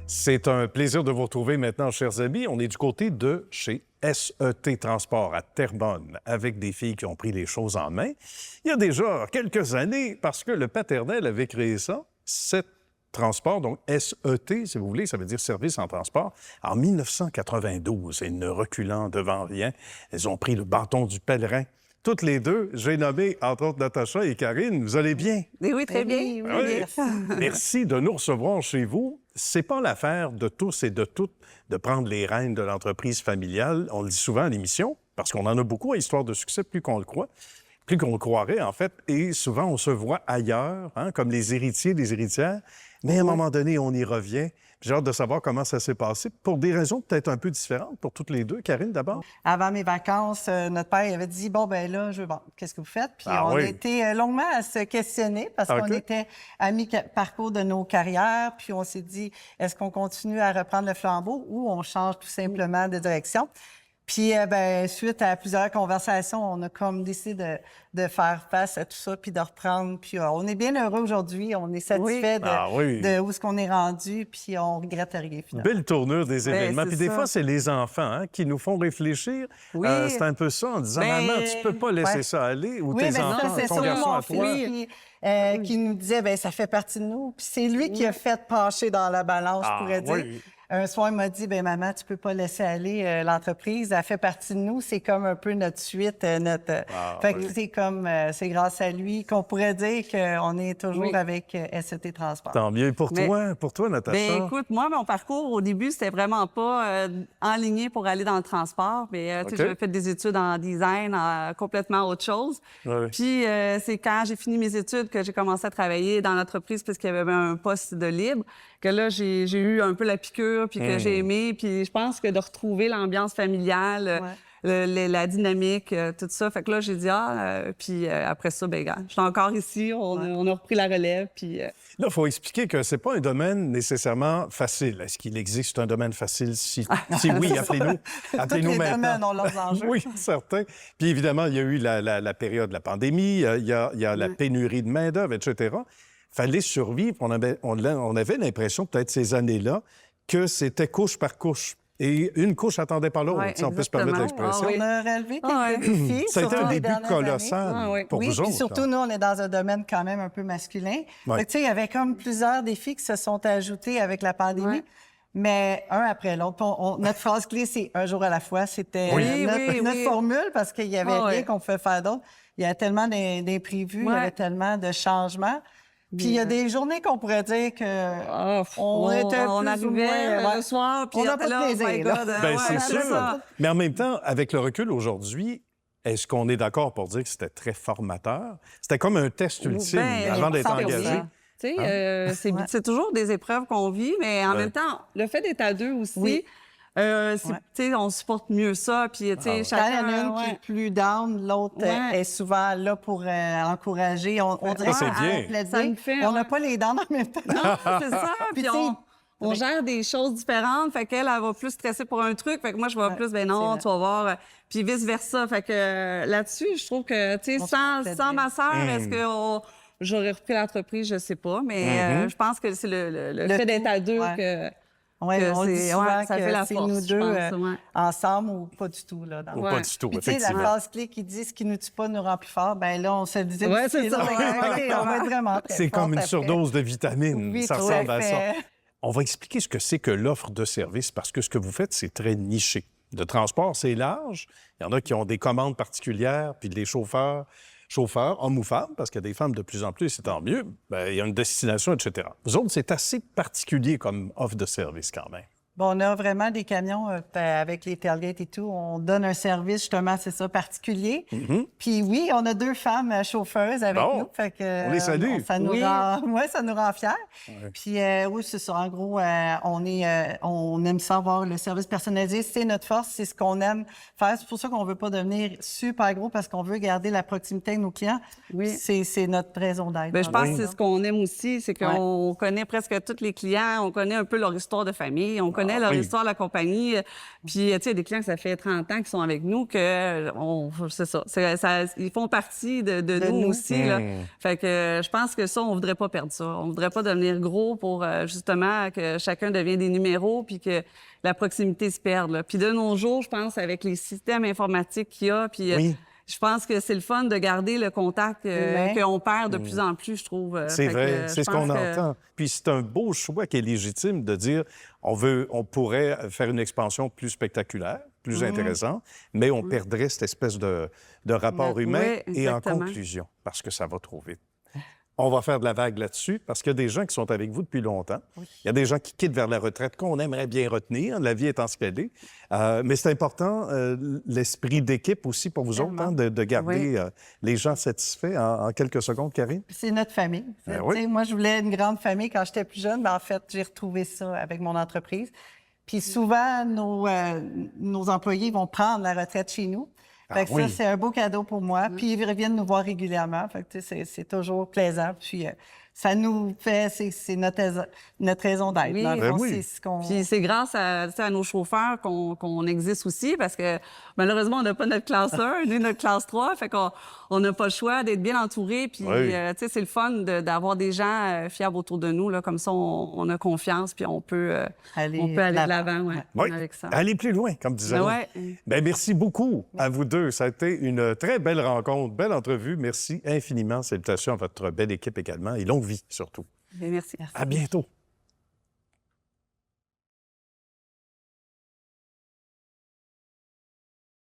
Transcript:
C'est un plaisir de vous retrouver maintenant, chers amis. On est du côté de chez SET Transport à Terrebonne, avec des filles qui ont pris les choses en main. Il y a déjà quelques années, parce que le paternel avait créé ça, SET Transport, donc SET, si vous voulez, ça veut dire Service en transport, en 1992. Et ne reculant devant rien, elles ont pris le bâton du pèlerin. Toutes les deux, j'ai nommé, entre autres, Natacha et Karine. Vous allez bien? Oui, très bien. Oui, Oui. merci. Merci de nous recevoir chez vous. C'est pas l'affaire de tous et de toutes de prendre les rênes de l'entreprise familiale. On le dit souvent à l'émission, parce qu'on en a beaucoup à Histoire de succès, plus qu'on le croit, plus qu'on le croirait, en fait. Et souvent, on se voit ailleurs, hein, comme les héritiers, les héritières. Mais à un moment donné, on y revient. J'ai hâte de savoir comment ça s'est passé, pour des raisons peut-être un peu différentes pour toutes les deux. Karine, d'abord? Avant mes vacances, notre père il avait dit, bon, ben là, qu'est-ce que vous faites? Puis Ah on oui. a été longuement à se questionner parce qu'on était à mi-parcours de nos carrières. Puis on s'est dit, est-ce qu'on continue à reprendre le flambeau ou on change tout simplement de direction? Puis, suite à plusieurs conversations, on a comme décidé de faire face à tout ça, puis de reprendre. Puis, on est bien heureux aujourd'hui. On est satisfait de où est-ce qu'on est rendu, puis on regrette rien, finalement. Belle tournure des événements. Puis des fois, c'est les enfants hein, qui nous font réfléchir. Oui. C'est un peu ça, en disant, maman, tu peux pas laisser ça aller, ou tes enfants, c'est ton garçon à toi. qui nous disait, ça fait partie de nous. Puis c'est lui qui a fait pencher dans la balance, je pourrais dire. Oui. Un soir, il m'a dit, maman, tu peux pas laisser aller l'entreprise. Elle fait partie de nous. C'est comme un peu notre suite, Fait que c'est comme, c'est grâce à lui qu'on pourrait dire qu'on est toujours avec SET Transport. Tant mieux. Et pour toi, Natacha? Bien, écoute, moi, mon parcours, au début, c'était vraiment pas enligné pour aller dans le transport. Mais, tu sais, j'avais fait des études en design, complètement autre chose. Ouais. Puis, c'est quand j'ai fini mes études que j'ai commencé à travailler dans l'entreprise parce qu'il y avait un poste de libre, que là, j'ai eu un peu la piqûre, puis que j'ai aimé. Puis je pense que de retrouver l'ambiance familiale, la dynamique, tout ça. Fait que là, j'ai dit, puis après ça, gars, je suis encore ici, on a repris la relève, puis... Là, il faut expliquer que c'est pas un domaine nécessairement facile. Est-ce qu'il existe un domaine facile? Si oui, appelez-nous. Appelez-nous Tous les maintenant. domaines ont leurs enjeux. Oui, certain. Puis évidemment, il y a eu la période de la pandémie, il y a la pénurie de main-d'œuvre, etc. Fallait survivre. On avait l'impression, peut-être ces années-là, que c'était couche par couche. Et une couche n'attendait pas l'autre, si on peut se permettre l'expression. On a relevé quelques défis. Ça a été un les début dernières colossal pour vous puis autres. surtout, nous, on est dans un domaine quand même un peu masculin. Ouais. Fait que, tu sais, il y avait comme plusieurs défis qui se sont ajoutés avec la pandémie. Mais un après l'autre. Notre phrase clé, c'est « un jour à la fois ». C'était notre formule parce qu'il n'y avait rien qu'on pouvait faire d'autre. Il y avait tellement d'imprévus, il y avait tellement de changements. Puis il y a des journées qu'on pourrait dire que on arrivait le soir, puis on n'a pas de plaisir. C'est sûr. Mais en même temps, avec le recul aujourd'hui, est-ce qu'on est d'accord pour dire que c'était très formateur? C'était comme un test ultime avant d'être engagé. Tu sais, c'est toujours des épreuves qu'on vit, mais en même temps, le fait d'être à deux aussi, tu sais, on supporte mieux ça. Puis, tu sais, chacun... Quand il y en a une qui est plus down, l'autre est souvent là pour encourager. On dirait c'est bien. On n'a pas les dents en même temps. Non, c'est ça. Puis on gère des choses différentes. Fait qu'elle, elle va plus stresser pour un truc. Fait que moi, je vais plus, non, tu vas voir. Puis vice-versa. Fait que là-dessus, je trouve que, tu sais, sans ma sœur, est-ce que j'aurais repris l'entreprise? Je sais pas. Mais je pense que c'est le fait d'être à deux que... Oui, on dit souvent ça fait la c'est force, nous deux ensemble ou pas du tout. Là, ou pas du tout, puis, effectivement. Tu sais, la phrase clé qui dit « ce qui ne nous tue pas nous rend plus fort », bien là, on se disait... Oui, c'est ça. On va être vraiment très c'est comme une après. surdose de vitamines. Oui, ça ressemble à ça. On va expliquer ce que c'est que l'offre de service, parce que ce que vous faites, c'est très niché. Le transport, c'est large. Il y en a qui ont des commandes particulières, puis les chauffeurs, hommes ou femmes, parce qu'il y a des femmes de plus en plus, c'est tant mieux. Bien, il y a une destination, etc. Vous autres, c'est assez particulier comme offre de service quand même. Bon, on a vraiment des camions avec les tailgates et tout. On donne un service, justement, c'est ça, particulier. Puis oui, on a 2 femmes chauffeuses avec nous. Fait que, on les salue. Ça nous rend fiers. Ouais. Puis oui, c'est ça. En gros, on aime ça avoir le service personnalisé. C'est notre force, c'est ce qu'on aime faire. C'est pour ça qu'on veut pas devenir super gros parce qu'on veut garder la proximité avec nos clients. Oui. C'est notre raison d'être. Bien, je pense que c'est ce qu'on aime aussi, c'est qu'on connaît presque tous les clients, on connaît un peu leur histoire de famille, on connaît connaît leur oui. histoire, la compagnie. Puis, tu sais, il y a des clients que ça fait 30 ans qu'ils sont avec nous, c'est ça. Ils font partie de nous aussi, là. Fait que je pense que ça, on voudrait pas perdre ça. On voudrait pas devenir gros pour, justement, que chacun devienne des numéros puis que la proximité se perde, là. Puis de nos jours, je pense, avec les systèmes informatiques qu'il y a, puis... Oui. Je pense que c'est le fun de garder le contact qu'on perd de plus en plus, je trouve. C'est vrai, c'est ce qu'on entend. Puis c'est un beau choix qui est légitime de dire on pourrait faire une expansion plus spectaculaire, plus intéressante, mais on perdrait cette espèce de rapport humain. Oui, et en exactement. conclusion, parce que ça va trop vite. On va faire de la vague là-dessus parce qu'il y a des gens qui sont avec vous depuis longtemps. Il y a des gens qui quittent vers la retraite qu'on aimerait bien retenir, la vie étant ce qu'elle est. Mais c'est important, l'esprit d'équipe aussi pour vous autres, hein, de garder les gens satisfaits. En quelques secondes, Karine? C'est notre famille. Ben oui. Tu sais, moi, je voulais une grande famille quand j'étais plus jeune, mais en fait, j'ai retrouvé ça avec mon entreprise. Puis souvent, nos employés vont prendre la retraite chez nous. Fait que ça, c'est un beau cadeau pour moi. Puis ils reviennent nous voir régulièrement. Fait que, tu sais, c'est toujours plaisant. Puis ça nous fait... C'est notre raison d'être. Oui. Dans le fond, Ben oui. c'est ce qu'on... Puis c'est grâce à nos chauffeurs qu'on existe aussi, parce que malheureusement, on n'a pas notre classe 1, ni notre classe 3. Fait qu'on n'a pas le choix d'être bien entouré. Puis, tu sais, c'est le fun d'avoir des gens fiables autour de nous. Là, comme ça, on a confiance, puis on peut aller de l'avant avec ça. Aller plus loin, comme disait l'autre. Ben, merci beaucoup à vous deux. Ça a été une très belle rencontre, belle entrevue. Merci infiniment. Salutations à votre belle équipe également et longue vie, surtout. Merci. À bientôt.